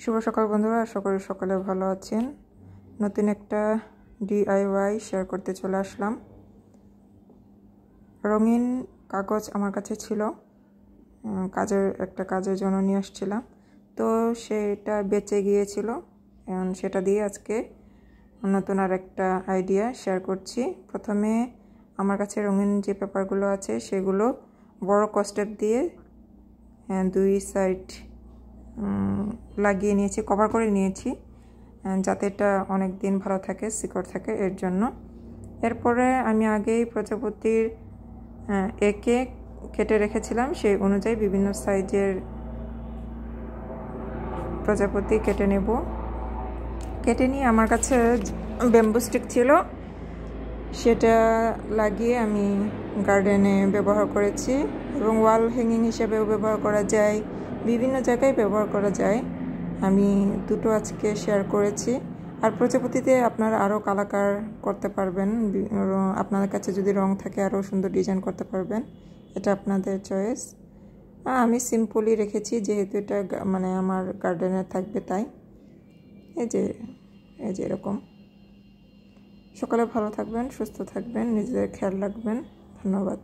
শুভ সকাল বন্ধুরা, আশা করি সকালে ভালো আছেন। নতুন একটা ডিআইওয়াই শেয়ার করতে চলে আসলাম। রঙিন কাগজ আমার কাছে ছিল, কাজের জন্য নিয়ে আসছিলাম, তো সেটা বেঁচে গিয়েছিল। এখন সেটা দিয়ে আজকে নতুন আর একটা আইডিয়া শেয়ার করছি। প্রথমে আমার কাছে রঙিন যে পেপারগুলো আছে সেগুলো বড় কস্টেপ দিয়ে দুই সাইড লাগিয়ে নিয়েছি, কভার করে নিয়েছি, যাতে এটা অনেক দিন ভালো থাকে, সিকিউর থাকে, এর জন্য। এরপরে আমি আগেই প্রজাপতির একে কেটে রেখেছিলাম, সেই অনুযায়ী বিভিন্ন সাইজের প্রজাপতি কেটে নেব। কেটে নিয়ে আমার কাছে ব্যাম্বু স্টিক ছিল, সেটা লাগিয়ে আমি গার্ডেনে ব্যবহার করেছি এবং ওয়াল হ্যাঙ্গিং হিসেবেও ব্যবহার করা যায়, বিভিন্ন জায়গায় ব্যবহার করা যায়। আমি দুটো আজকে শেয়ার করেছি। আর প্রজাপতিতে আপনারা আরও কালার করতে পারবেন, আপনাদের কাছে যদি রং থাকে আরও সুন্দর ডিজাইন করতে পারবেন, এটা আপনাদের চয়েস। আমি সিম্পলি রেখেছি, যেহেতু এটা মানে আমার গার্ডেনে থাকবে, তাই এই যে এরকম। সকালে ভালো থাকবেন, সুস্থ থাকবেন, নিজেদের খেয়াল রাখবেন। ধন্যবাদ।